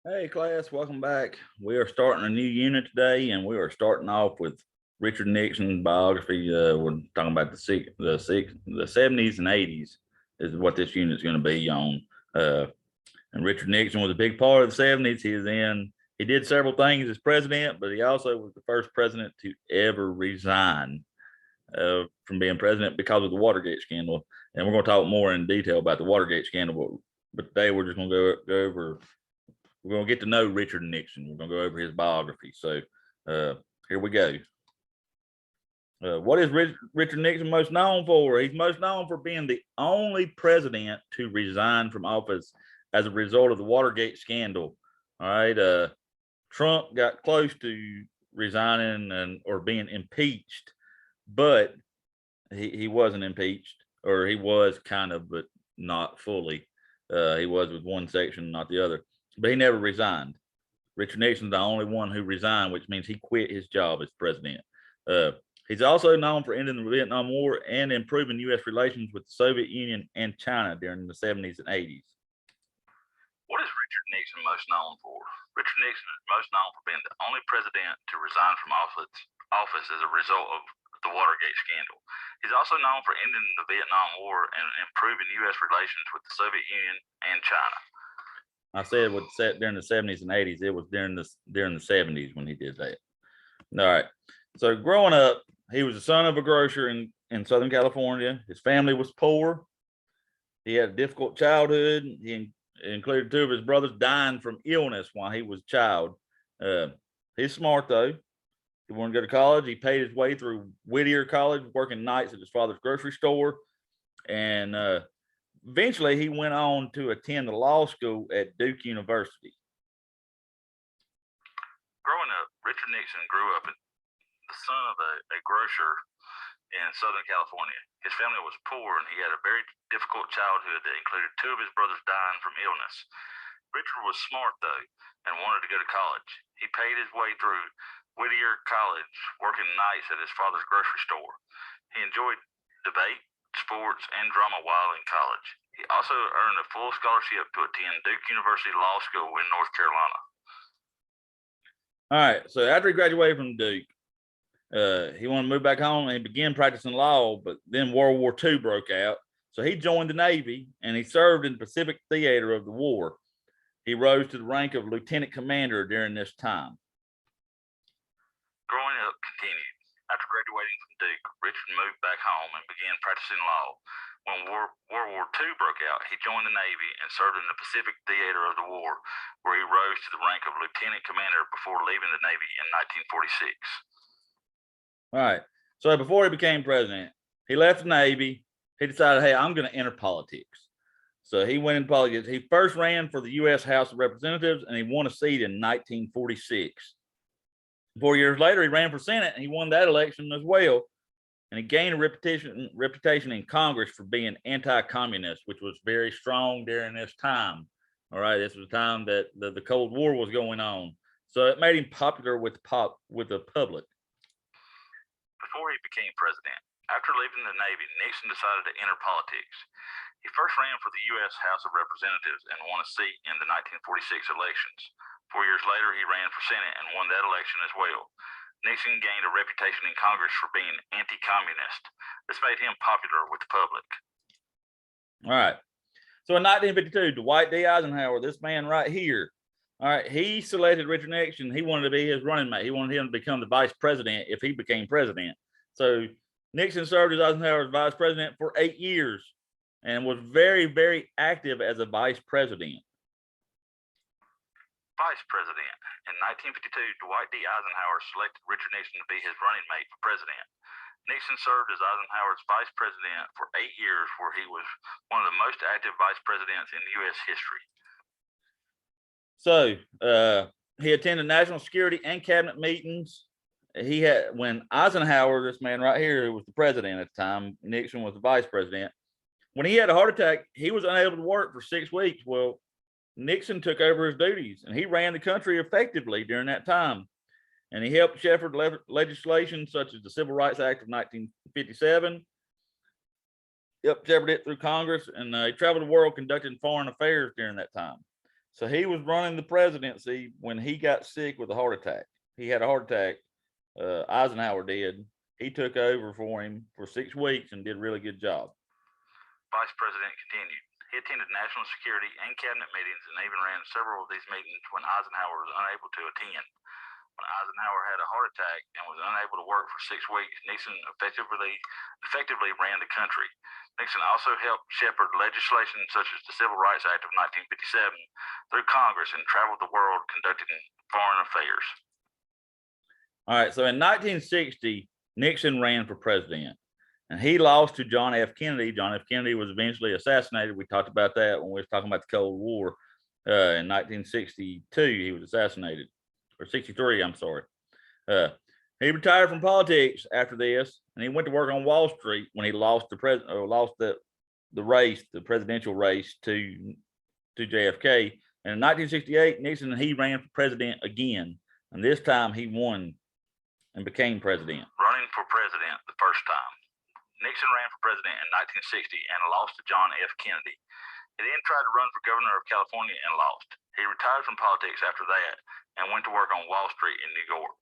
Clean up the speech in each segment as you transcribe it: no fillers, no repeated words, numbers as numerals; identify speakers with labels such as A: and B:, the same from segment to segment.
A: Hey class, welcome back. We are starting a new unit today, and we are starting off with Richard Nixon's biography. We're talking about the 70s and 80s is what this unit is going to be on. Uh, and Richard Nixon was a big part of the 70s. He did several things as president, but he also was the first president to ever resign from being president because of the Watergate scandal. And we're going to talk more in detail about the Watergate scandal, but today we're just going to go over. We're going to get to know Richard Nixon. We're going to go over his biography. So here we go. What is Richard Nixon most known for? He's most known for being the only president to resign from office as a result of the Watergate scandal. All right. Trump got close to resigning or being impeached, but he wasn't impeached, or he was kind of, but not fully. He was with one section, not the other. But he never resigned. Richard Nixon's the only one who resigned, which means he quit his job as president. He's also known for ending the Vietnam War and improving U.S. relations with the Soviet Union and China during the 70s and 80s.
B: What is Richard Nixon most known for? Richard Nixon is most known for being the only president to resign from office as a result of the Watergate scandal. He's also known for ending the Vietnam War and improving U.S. relations with the Soviet Union and China.
A: I said during the 70s and 80s. It was during the 70s when he did that. All right. So growing up, he was the son of a grocer in Southern California. His family was poor. He had a difficult childhood. He included two of his brothers dying from illness while he was a child. He's smart, though. He wanted to go to college. He paid his way through Whittier College, working nights at his father's grocery store. And eventually, he went on to attend the law school at Duke University.
B: Growing up, Richard Nixon grew up as the son of a grocer in Southern California. His family was poor, and he had a very difficult childhood that included two of his brothers dying from illness. Richard was smart, though, and wanted to go to college. He paid his way through Whittier College, working nights at his father's grocery store. He enjoyed debate, sports, and drama while in college. He also earned a full scholarship to attend Duke University Law School in North Carolina.
A: All right, so after he graduated from Duke, he wanted to move back home, and he began practicing law, but then World War II broke out. So he joined the Navy, and he served in the Pacific theater of the war. He rose to the rank of lieutenant commander during this time.
B: Growing up continued. After graduating from Duke, Richard moved back home and began practicing law. When World War II broke out, he joined the Navy and served in the Pacific theater of the war, where he rose to the rank of lieutenant commander before leaving the Navy in 1946.
A: All right. So before he became president, he left the Navy. He decided, hey, I'm going to enter politics. So he went in politics. He first ran for the U.S. House of Representatives, and he won a seat in 1946. 4 years later, he ran for Senate, and he won that election as well. And he gained a reputation in Congress for being anti-communist, which was very strong during this time. All right, this was the time that the Cold War was going on. So it made him popular with the public.
B: Before he became president, after leaving the Navy, Nixon decided to enter politics. He first ran for the U.S. House of Representatives and won a seat in the 1946 elections. 4 years later, he ran for Senate and won that election as well. Nixon gained a reputation in Congress for being anti-communist. This made him popular with the public.
A: All right. So in 1952, Dwight D. Eisenhower, this man right here, all right, he selected Richard Nixon. He wanted to be his running mate. He wanted him to become the vice president if he became president. So Nixon served as Eisenhower's vice president for 8 years and was very, very active as a vice president.
B: Vice president. In 1952, Dwight D. Eisenhower selected Richard Nixon to be his running mate for president. Nixon served as Eisenhower's vice president for 8 years, where he was one of the most active vice presidents in U.S. history.
A: So he attended national security and cabinet meetings. When Eisenhower, this man right here, who was the president at the time, Nixon was the vice president. When he had a heart attack, he was unable to work for 6 weeks. Well, Nixon took over his duties, and he ran the country effectively during that time. And he helped shepherd legislation such as the Civil Rights Act of 1957. Helped shepherd it through Congress, and he traveled the world conducting foreign affairs during that time. So he was running the presidency when he got sick with a heart attack. He had a heart attack. Eisenhower did. He took over for him for 6 weeks and did a really good job.
B: Vice President continued. He attended national security and cabinet meetings and even ran several of these meetings when Eisenhower was unable to attend. When Eisenhower had a heart attack and was unable to work for 6 weeks, Nixon effectively ran the country. Nixon also helped shepherd legislation such as the Civil Rights Act of 1957 through Congress and traveled the world conducting foreign affairs.
A: All right, so in 1960, Nixon ran for president, and he lost to John F. Kennedy. John F. Kennedy was eventually assassinated. We talked about that when we were talking about the Cold War. In 1962, he was assassinated, or 63, I'm sorry. He retired from politics after this, and he went to work on Wall Street when he lost the presidential race to JFK. And in 1968, Nixon and he ran for president again, and this time he won and became president.
B: Running for president the first time. Nixon ran for president in 1960 and lost to John F. Kennedy. He then tried to run for governor of California and lost. He retired from politics after that and went to work on Wall Street in New York.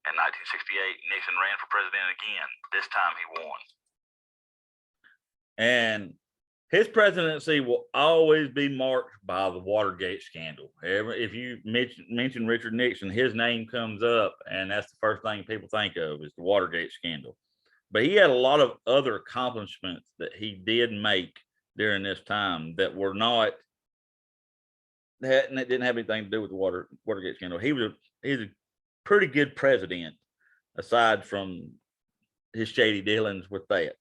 B: In 1968, Nixon ran for president again. This time he won.
A: And his presidency will always be marked by the Watergate scandal. If you mention Richard Nixon, his name comes up, and that's the first thing people think of is the Watergate scandal. But he had a lot of other accomplishments that he did make during this time that were not, that didn't have anything to do with the Watergate scandal. He's a pretty good president, aside from his shady dealings with that.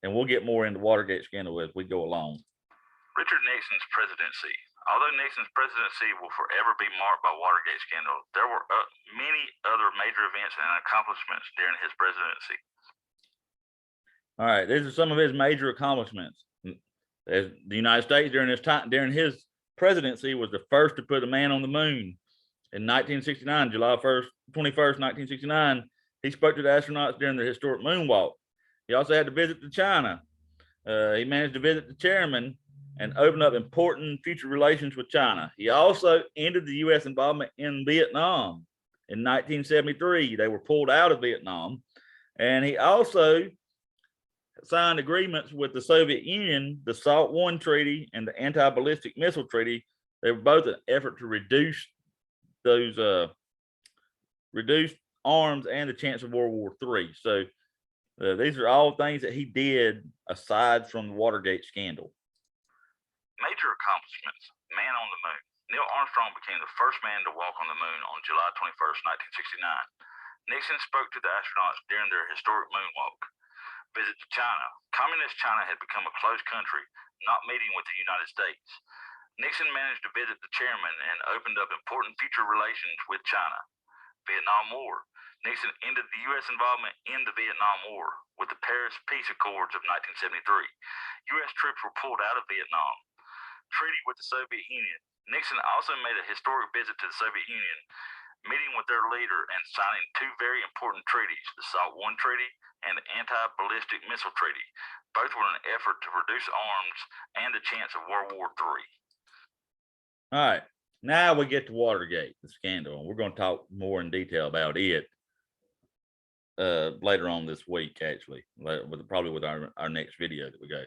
A: And we'll get more into Watergate scandal as we go along.
B: Richard Nixon's presidency. Although Nixon's presidency will forever be marked by Watergate scandal, there were many other major events and accomplishments during his presidency.
A: All right, these are some of his major accomplishments. As the United States during his presidency was the first to put a man on the moon. In 1969, July 21st, 1969, he spoke to the astronauts during the historic moonwalk. He also had to visit to China. He managed to visit the chairman and open up important future relations with China. He also ended the U.S. involvement in Vietnam in 1973. They were pulled out of Vietnam. And he also signed agreements with the Soviet Union, the SALT I Treaty and the Anti-Ballistic Missile Treaty. They were both an effort to reduce those reduced arms and the chance of World War III. So these are all things that he did aside from the Watergate scandal.
B: Major accomplishments. Man on the moon. Neil Armstrong became the first man to walk on the moon on July 21st, 1969. Nixon spoke to the astronauts during their historic moonwalk. Visit to China. Communist China had become a closed country, not meeting with the United States. Nixon managed to visit the chairman and opened up important future relations with China. Vietnam War. Nixon ended the U.S. involvement in the Vietnam War with the Paris Peace Accords of 1973. U.S. troops were pulled out of Vietnam. Treaty with the Soviet Union. Nixon also made a historic visit to the Soviet Union, meeting with their leader and signing two very important treaties, the SALT I Treaty and the Anti-Ballistic Missile Treaty. Both were an effort to reduce arms and the chance of World War III.
A: All right, now we get to Watergate, the scandal, and we're going to talk more in detail about it later on this week, actually, probably with our next video that we go.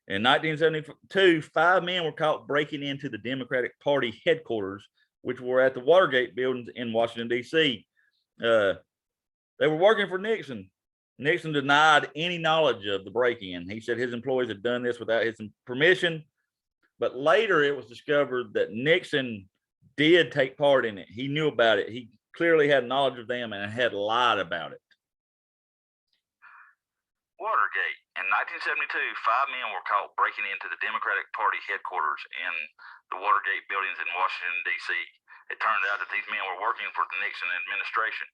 A: In 1972, 5 men were caught breaking into the Democratic Party headquarters, which were at the Watergate buildings in Washington, D.C. They were working for Nixon. Nixon denied any knowledge of the break-in. He said his employees had done this without his permission, but later it was discovered that Nixon did take part in it. He knew about it. He clearly had knowledge of them and had lied about it.
B: Watergate. In 1972, 5 men were caught breaking into the Democratic Party headquarters in the Watergate buildings in Washington, D.C. It turned out that these men were working for the Nixon administration.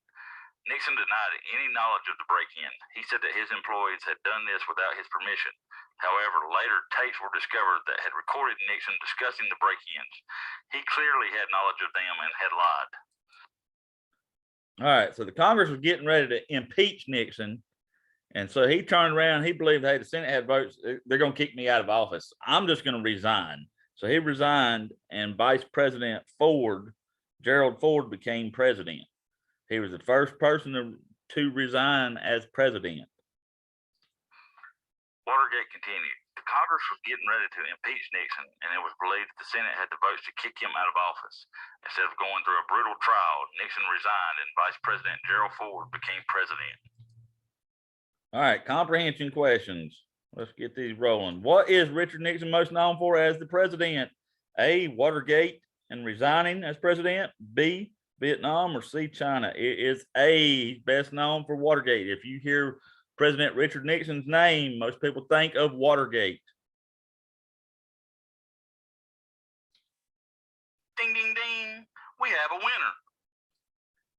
B: Nixon denied any knowledge of the break-in. He said that his employees had done this without his permission. However, later tapes were discovered that had recorded Nixon discussing the break-ins. He clearly had knowledge of them and had lied.
A: All right, so the Congress was getting ready to impeach Nixon. And so he turned around, he believed, hey, the Senate had votes, they're going to kick me out of office. I'm just going to resign. So he resigned, and Vice President Gerald Ford, became president. He was the first person to resign as president.
B: Watergate continued. The Congress was getting ready to impeach Nixon, and it was believed that the Senate had the votes to kick him out of office. Instead of going through a brutal trial, Nixon resigned, and Vice President Gerald Ford became president.
A: All right, comprehension questions. Let's get these rolling. What is Richard Nixon most known for as the president? A, Watergate and resigning as president. B, Vietnam, or C, China? It is A, best known for Watergate. If you hear President Richard Nixon's name, most people think of Watergate.
B: Ding, ding, ding. We have a winner.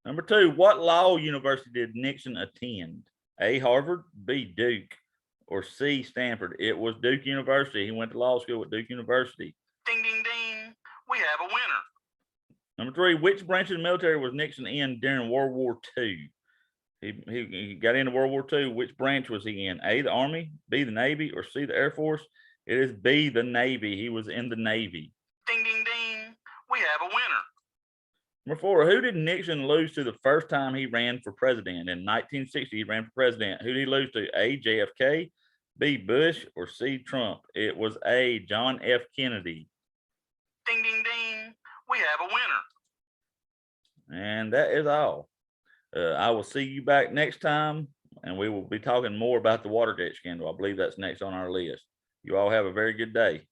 A: Number 2, what law university did Nixon attend? A, Harvard, B, Duke, or C, Stanford? It was Duke University. He went to law school at Duke University.
B: Ding, ding, ding. We have a winner.
A: Number 3, which branch of the military was Nixon in during World War II? He got into World War II. Which branch was he in? A, the Army, B, the Navy, or C, the Air Force? It is B, the Navy. He was in the Navy.
B: Ding, ding, ding. We have a winner.
A: Number 4, who did Nixon lose to the first time he ran for president? In 1960, he ran for president. Who did he lose to? A, JFK, B, Bush, or C, Trump? It was A, John F. Kennedy.
B: Ding, ding, ding. We have a winner.
A: And that is all. I will see you back next time, and we will be talking more about the Watergate scandal. I believe that's next on our list. You all have a very good day.